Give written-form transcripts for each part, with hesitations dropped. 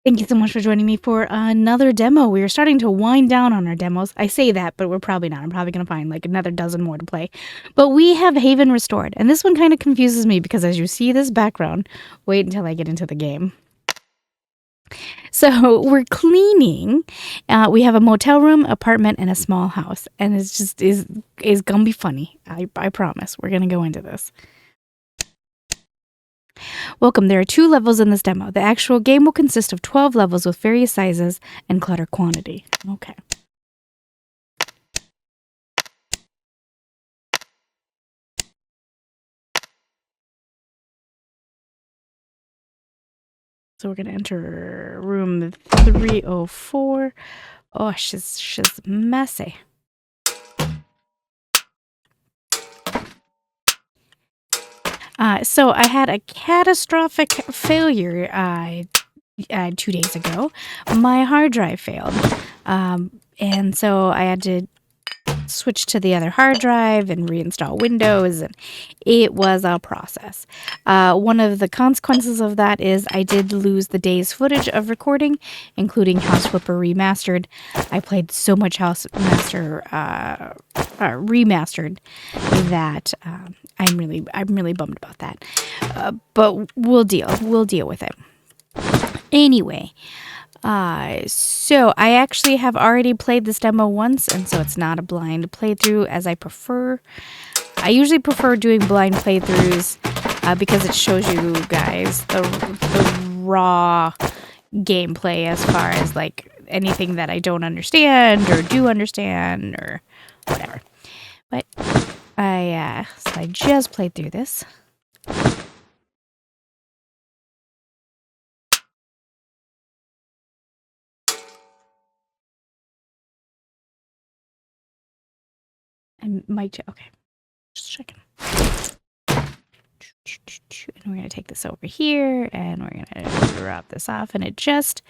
Thank you so much for joining me for another demo. We are starting to wind down on our demos. I say that, but we're probably not. I'm probably going to find like another dozen more to play. But we have Haven Restored, and this one kind of confuses me because as you see this background, wait until I get into the game. So we're cleaning. We have a motel room, apartment, and a small house, and it's just is gonna be funny. I promise. We're gonna go into this. Welcome, there are 2 levels in this demo. The actual game will consist of 12 levels with various sizes and clutter quantity. Okay. So we're going to enter room 304. Oh, she's messy. So I had a catastrophic failure 2 days ago. My hard drive failed. And so I had to switch to the other hard drive and reinstall Windows, and it was a process. One of the consequences of that is I did lose the day's footage of recording, including House Flipper Remastered. I played so much House Master Remastered that I'm really bummed about that. But we'll deal with it. Anyway, so I actually have already played this demo once, and so it's not a blind playthrough as I prefer. I usually prefer doing blind playthroughs because it shows you guys the raw gameplay as far as like anything that I don't understand or do understand or whatever. But I just played through this. And mic check. Okay, just checking. And we're going to take this over here, and we're going to drop this off, and it just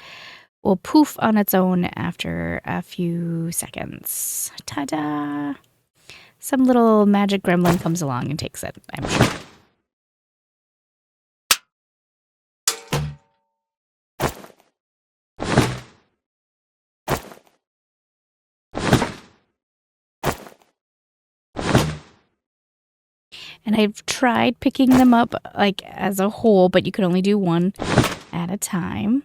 will poof on its own after a few seconds. Ta-da! Some little magic gremlin comes along and takes it, I'm sure. And I've tried picking them up like as a whole, but you could only do one at a time.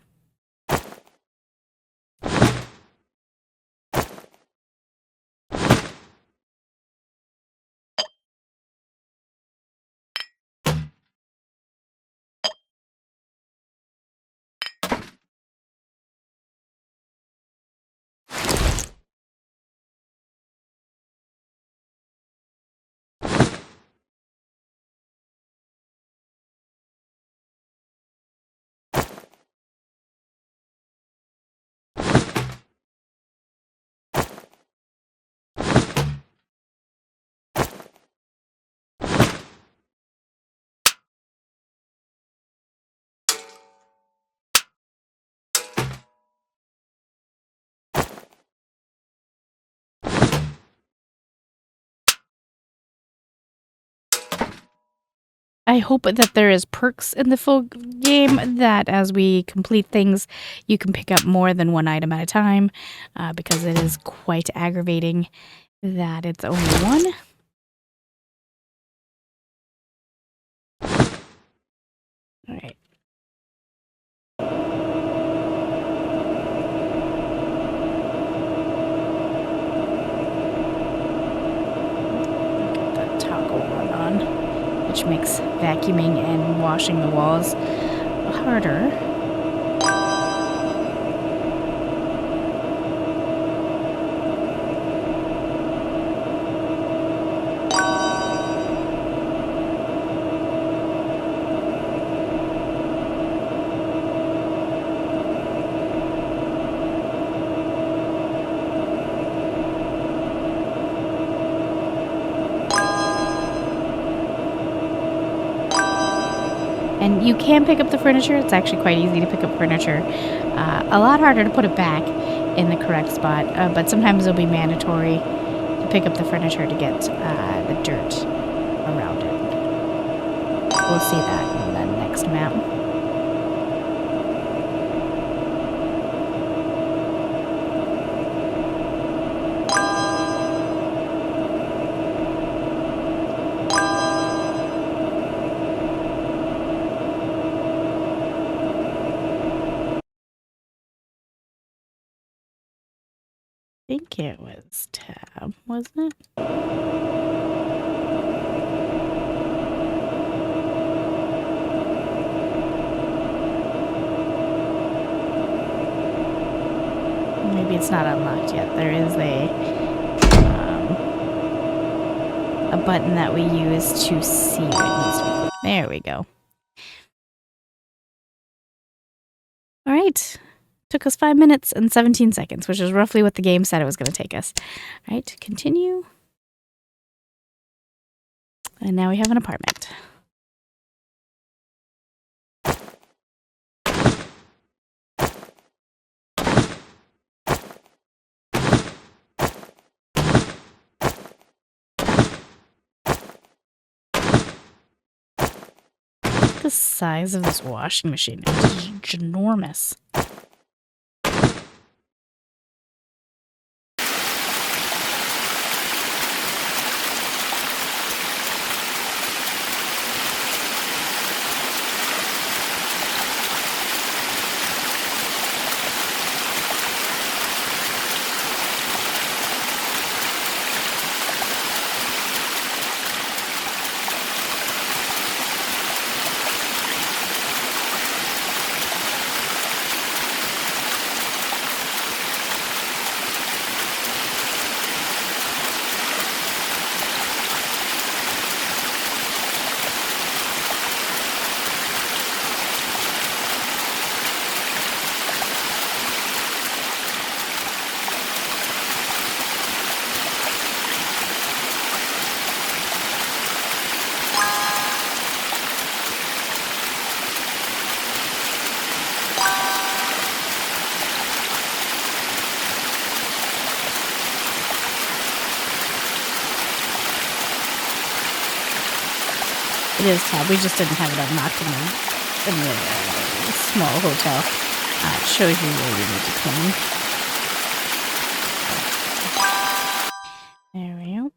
I hope that there is perks in the full game that as we complete things, you can pick up more than one item at a time, because it is quite aggravating that it's only one. All right. Get the toggle one on, which makes vacuuming and washing the walls harder. And you can pick up the furniture. It's actually quite easy to pick up furniture. A lot harder to put it back in the correct spot, but sometimes it'll be mandatory to pick up the furniture to get the dirt around it. We'll see that in the next map. think it was tab, wasn't it? Maybe it's not unlocked yet. There is a button that we use to see what needs to be clicked. There we go. All right. Took us 5 minutes and 17 seconds, which is roughly what the game said it was going to take us. All right, continue. And now we have an apartment. The size of this washing machine is ginormous. It is tab. We just didn't have it unlocked in the small hotel. It shows you where you need to clean. There we go.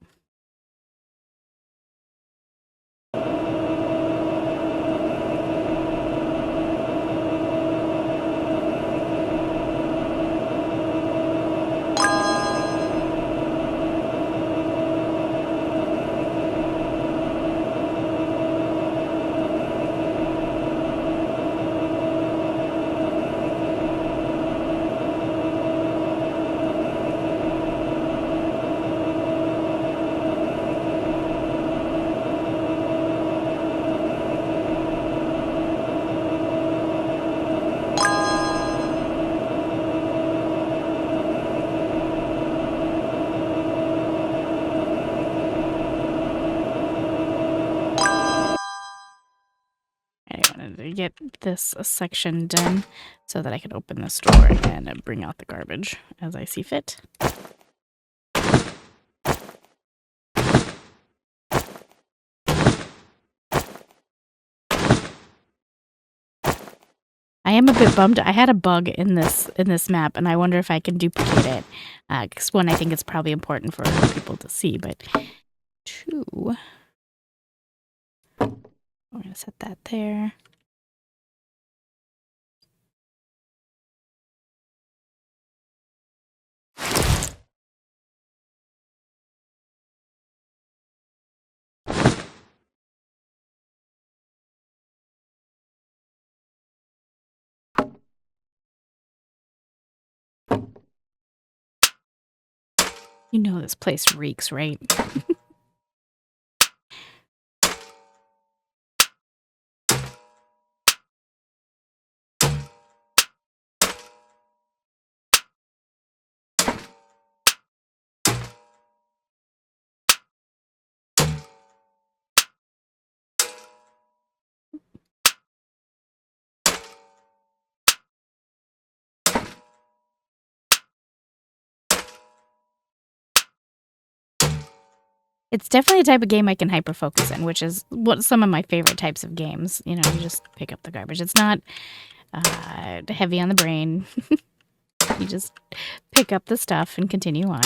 Get this section done so that I can open this door and bring out the garbage as I see fit. I am a bit bummed. I had a bug in this map, and I wonder if I can duplicate it. Because one, I think it's probably important for people to see, but two, we're gonna set that there. You know this place reeks, right? It's definitely a type of game I can hyper-focus in, which is what some of my favorite types of games. You know, you just pick up the garbage. It's not heavy on the brain. You just pick up the stuff and continue on.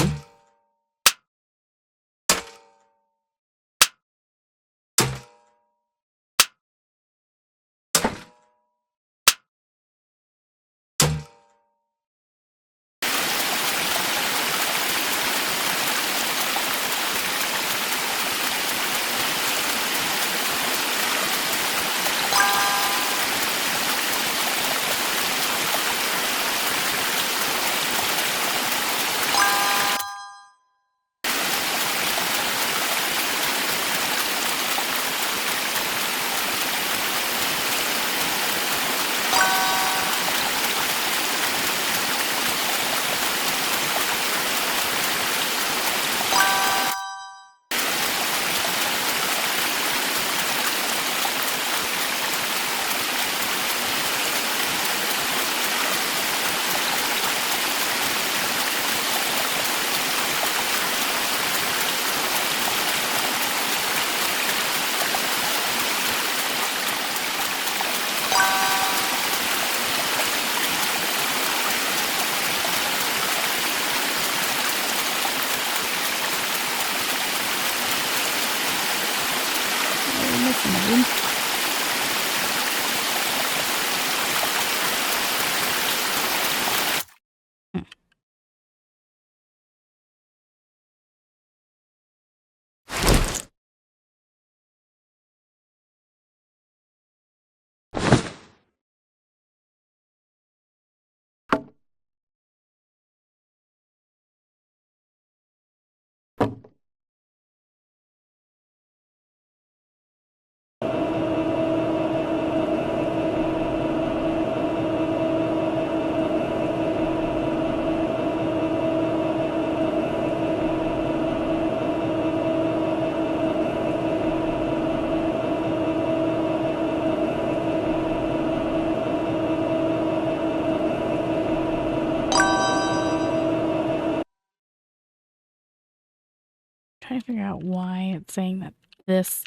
trying to figure out why it's saying that this.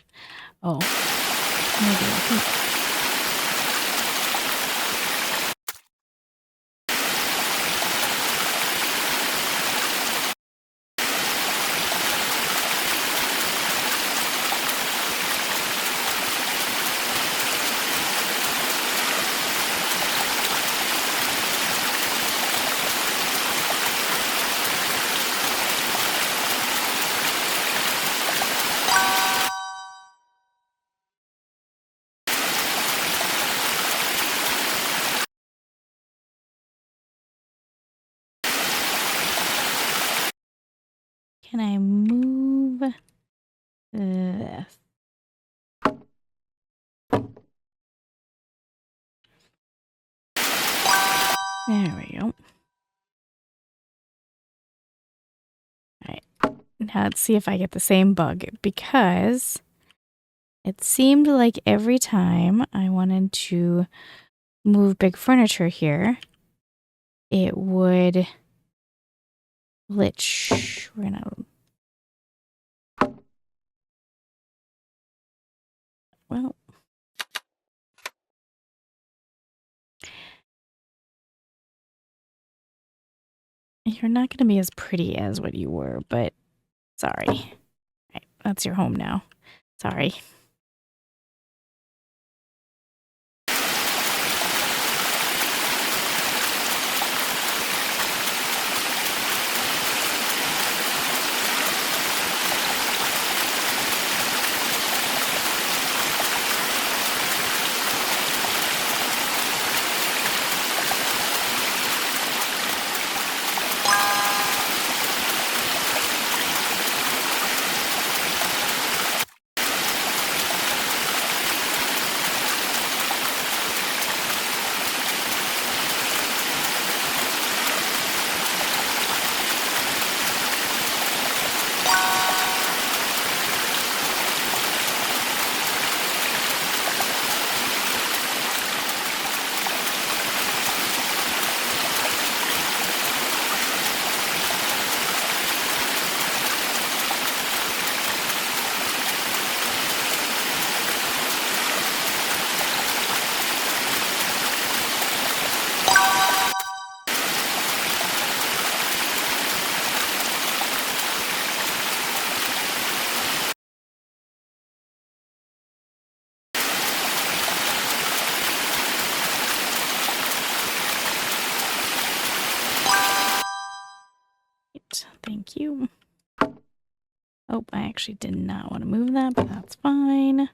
Oh, maybe I think. Can I move this? There we go. All right. Now let's see if I get the same bug, because it seemed like every time I wanted to move big furniture here, it would glitch. We're gonna. Well. You're not going to be as pretty as what you were, but sorry. Right, that's your home now. Sorry. Thank you. Oh, I actually did not want to move that, but that's fine.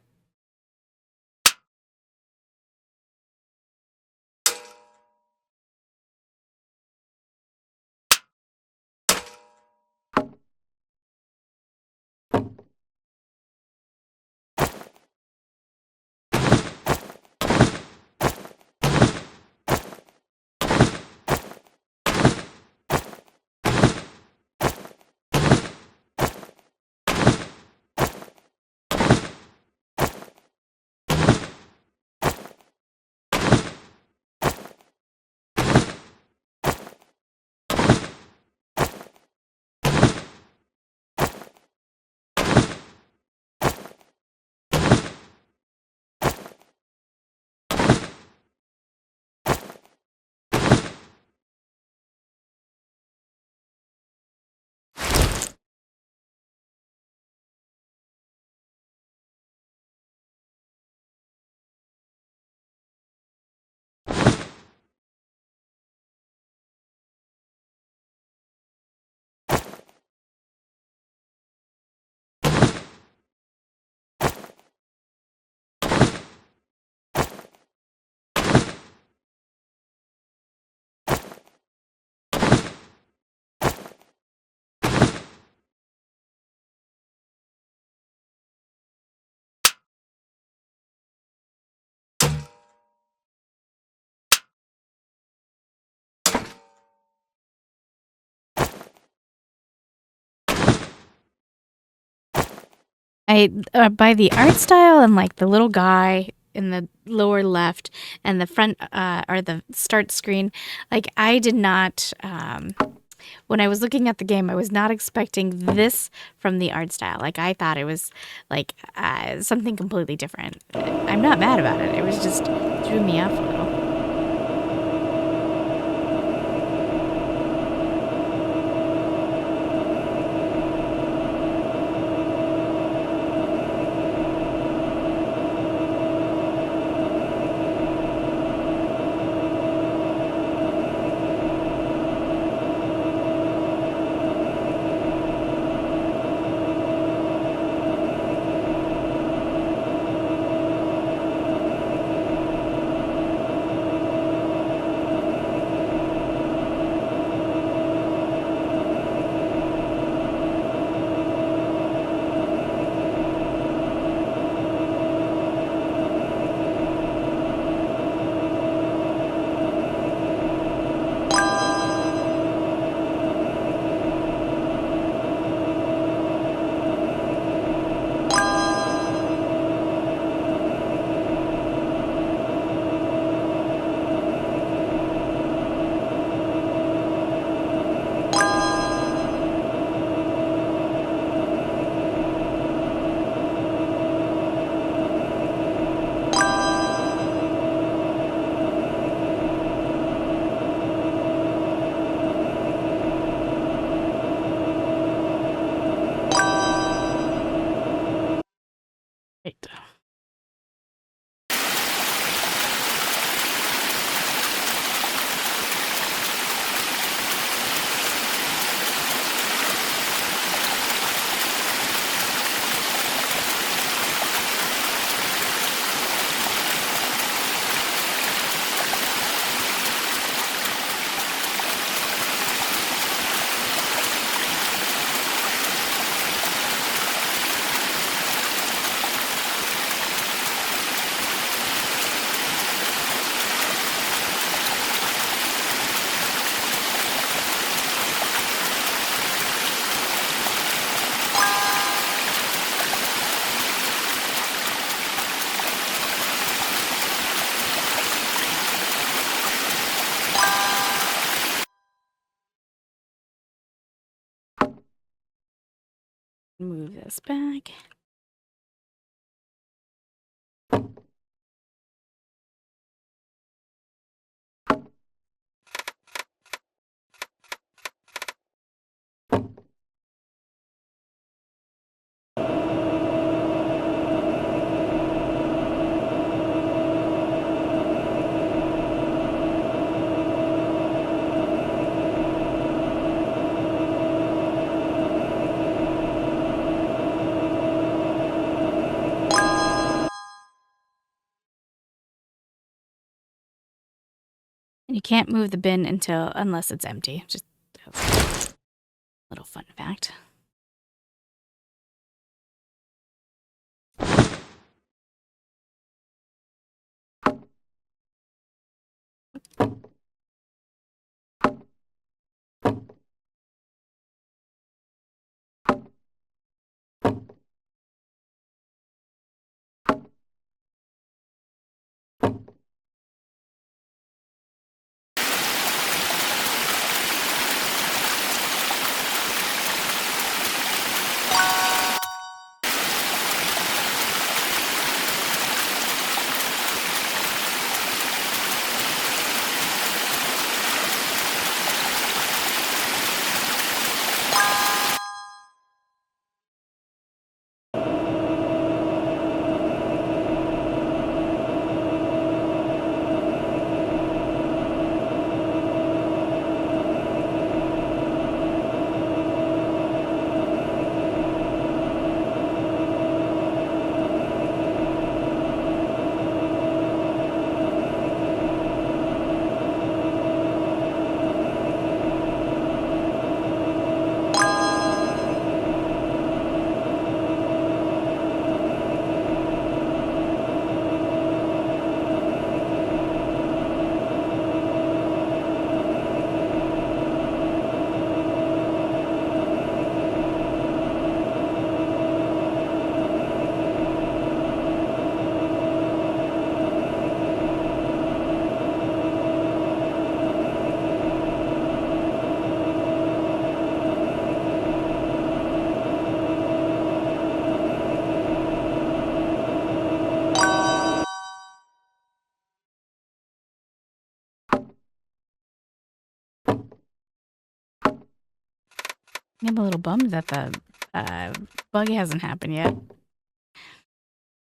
By the art style and like the little guy in the lower left and the front or the start screen, like I did not when I was looking at the game, I was not expecting this from the art style. Like, I thought it was like something completely different. I'm not mad about it. It was just threw me off a little. Right. Move this back. You can't move the bin unless it's empty. Just a little fun fact. I'm a little bummed that the bug hasn't happened yet.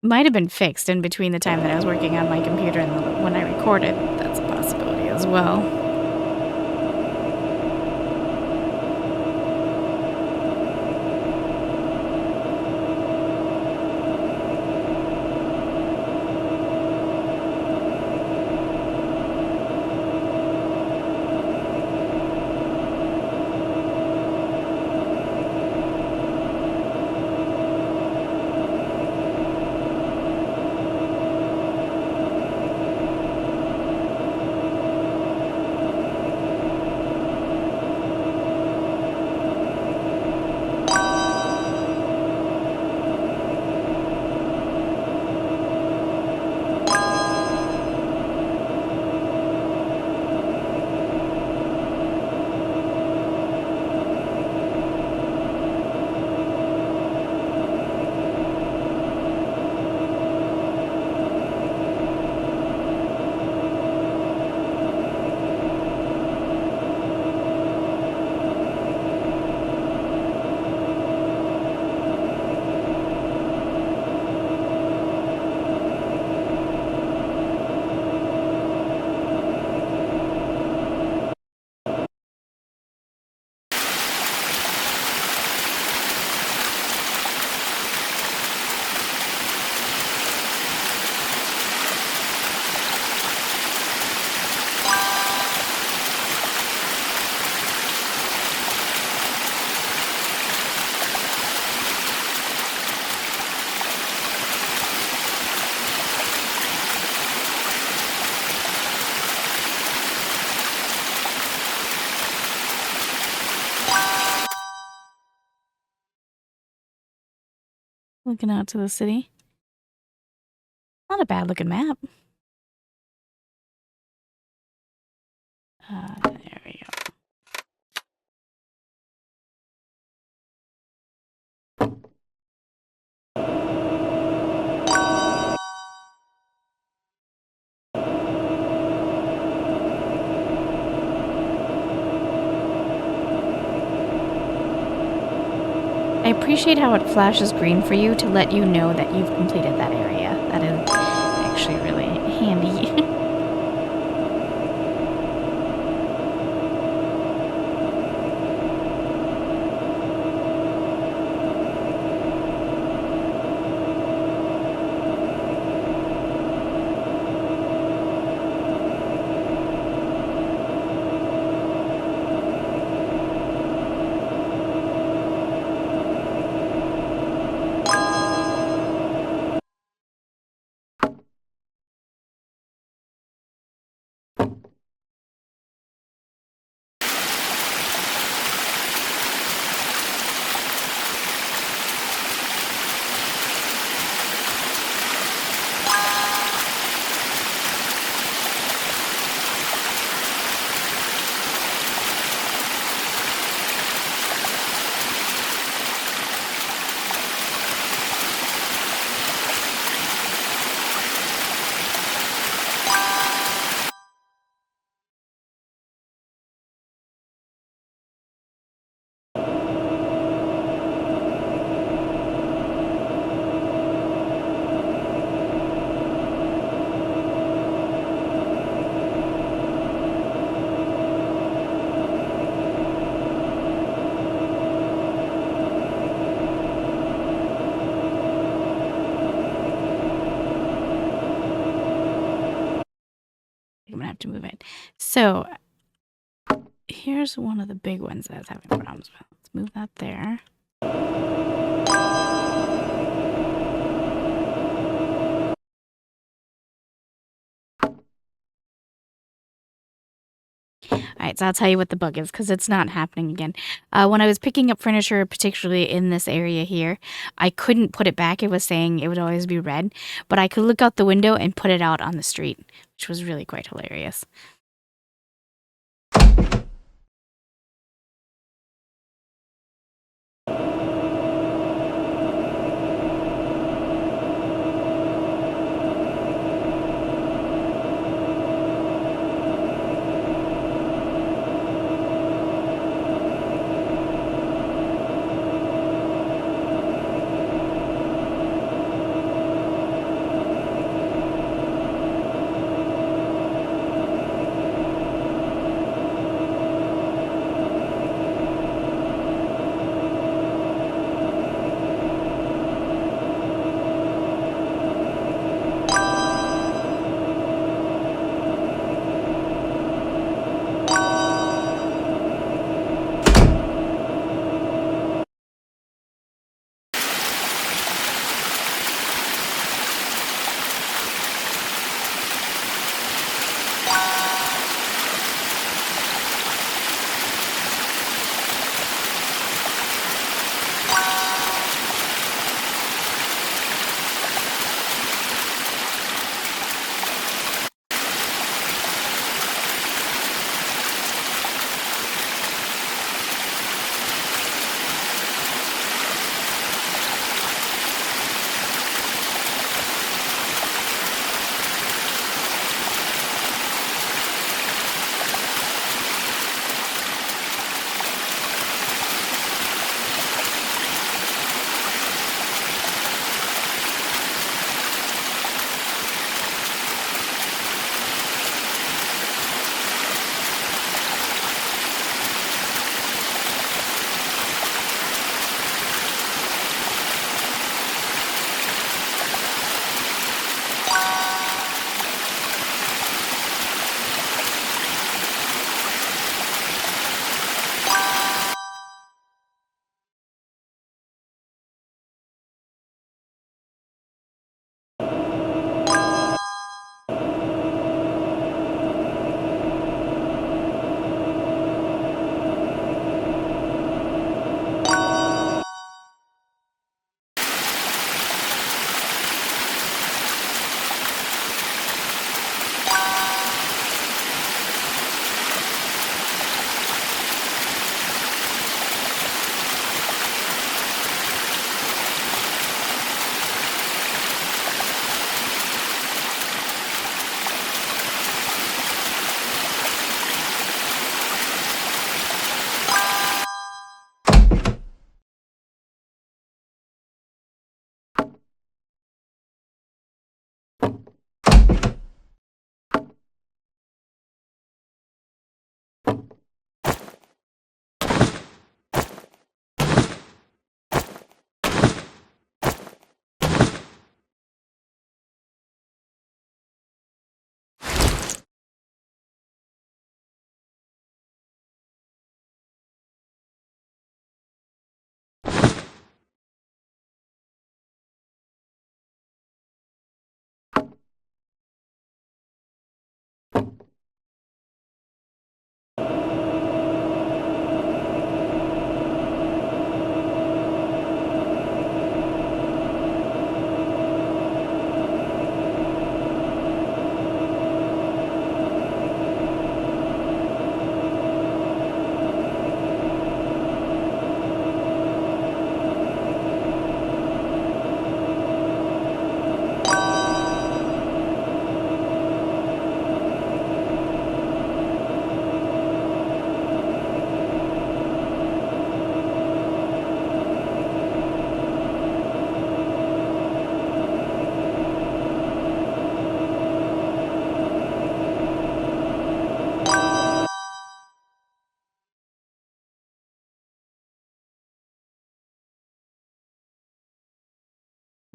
Might have been fixed in between the time that I was working on my computer and when I recorded. That's a possibility as well. Looking out to the city. Not a bad looking map. There we go. I appreciate how it flashes green for you to let you know that you've completed that area. That is actually really handy. I'm gonna have to move it. So here's one of the big ones that I was having problems with. Let's move that there. All right, so I'll tell you what the bug is because it's not happening again. When I was picking up furniture, particularly in this area here, I couldn't put it back. It was saying it would always be red, but I could look out the window and put it out on the street, which was really quite hilarious.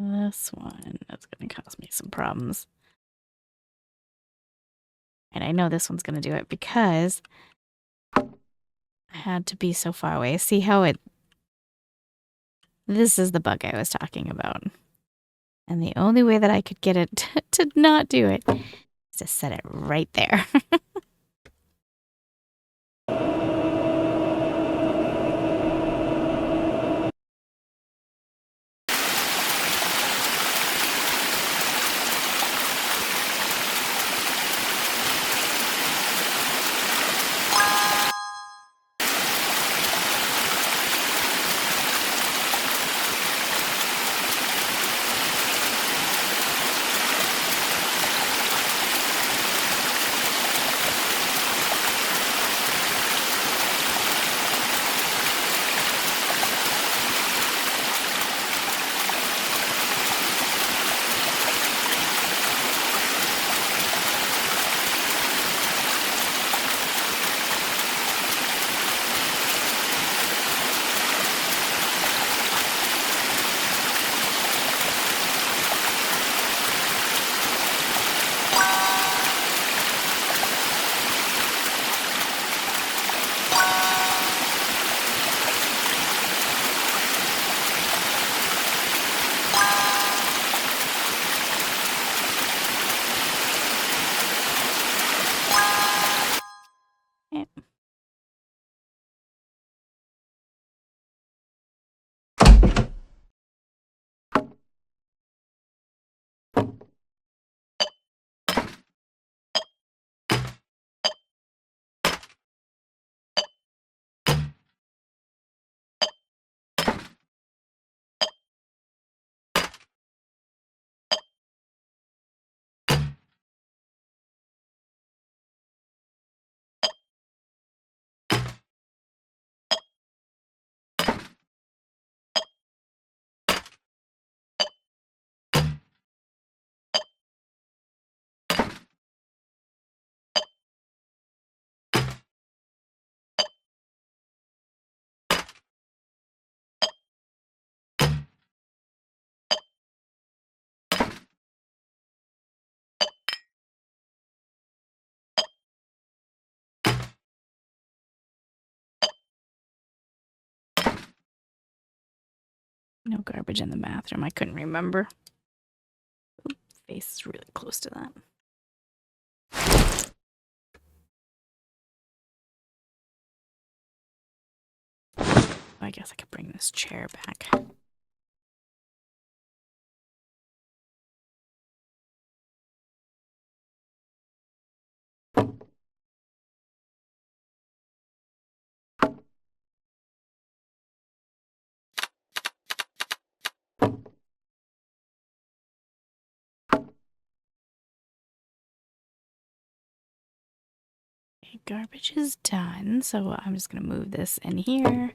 This one is going to cause me some problems. And I know this one's going to do it because I had to be so far away. See how it... This is the bug I was talking about. And the only way that I could get it to not do it is to set it right there. No garbage in the bathroom. I couldn't remember. Oop, face is really close to that. I guess I could bring this chair back. Okay, garbage is done, so I'm just going to move this in here.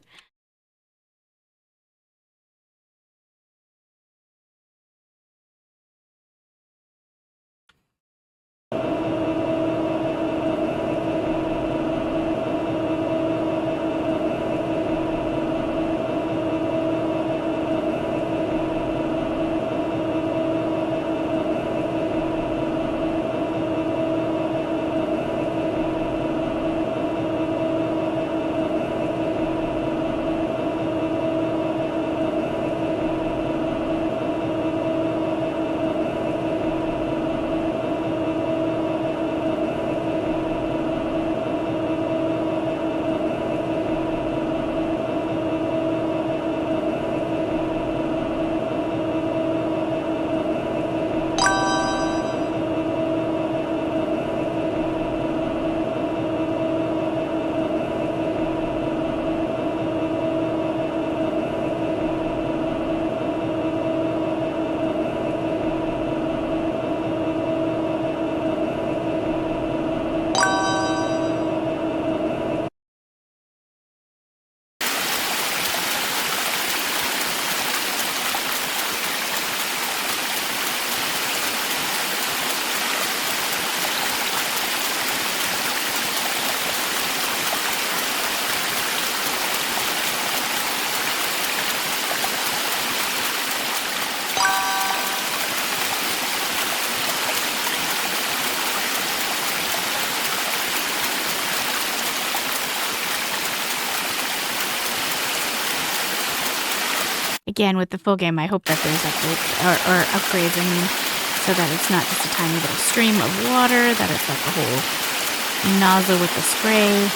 Again, with the full game, I hope that there's updates, or upgrades, I mean, so that it's not just a tiny little stream of water, that it's like a whole nozzle with the spray.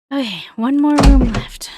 Okay, one more room left.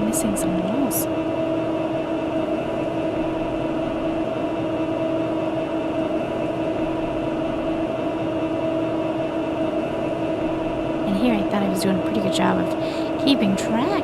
Missing someone else. And here I thought I was doing a pretty good job of keeping track.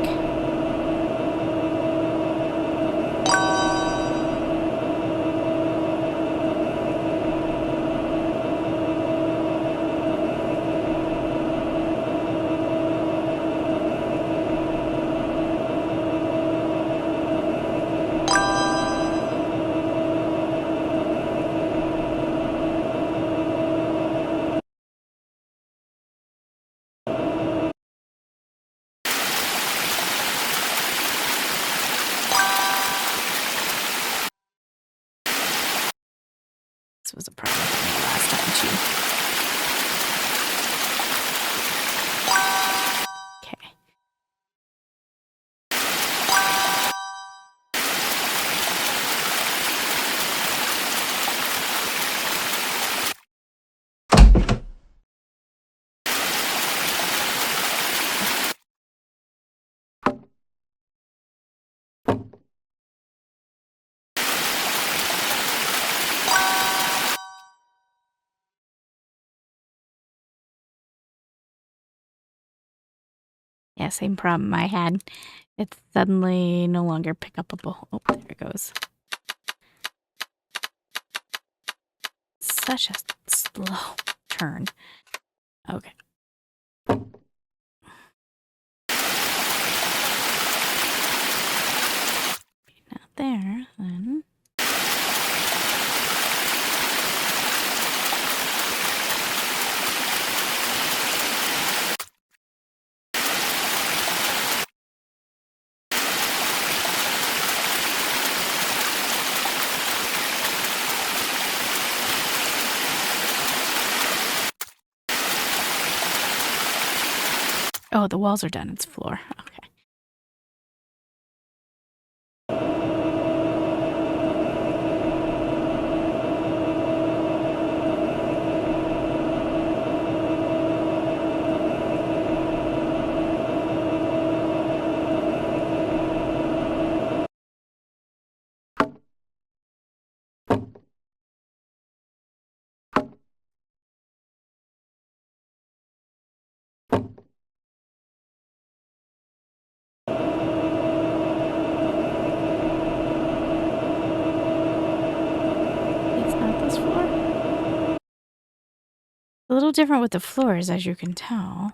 This was a problem for me last time too. Okay. Yeah, same problem I had. It's suddenly no longer pick upable. Oh, there it goes. Such a slow turn. Okay. Not there, then. Oh, the walls are done. It's floor. Okay. It's not this floor. A little different with the floors, as you can tell.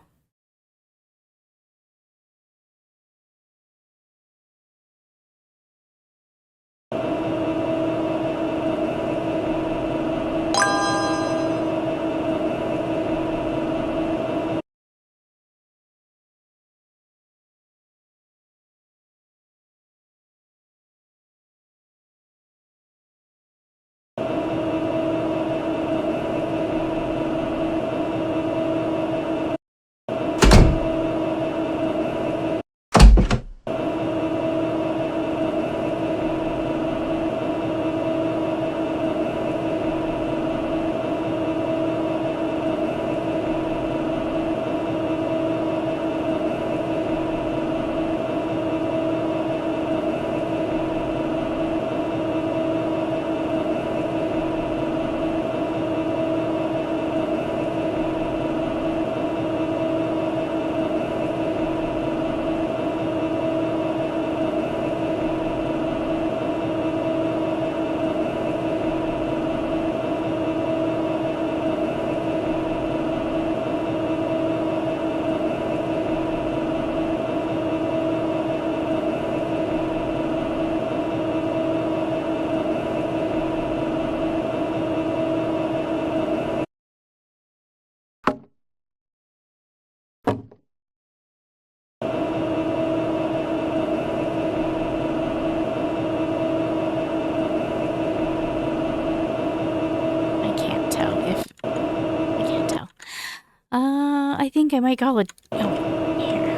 I think I might call it. Oh, here.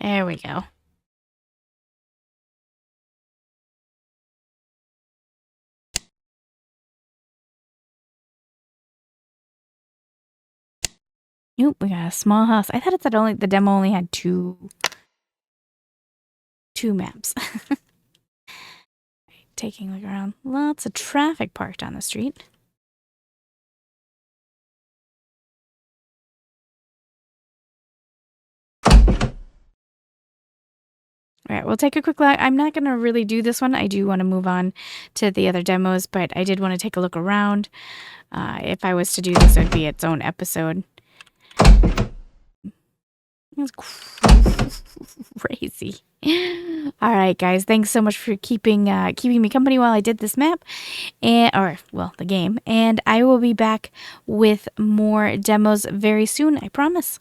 There we go. Nope, we got a small house. I thought it said the demo only had two maps. Taking a look around. Lots of traffic parked on the street. All right, we'll take a quick look. I'm not going to really do this one. I do want to move on to the other demos, but I did want to take a look around. If I was to do this, it would be its own episode. It was crazy. All right, guys. Thanks so much for keeping me company while I did this map, the game. And I will be back with more demos very soon. I promise.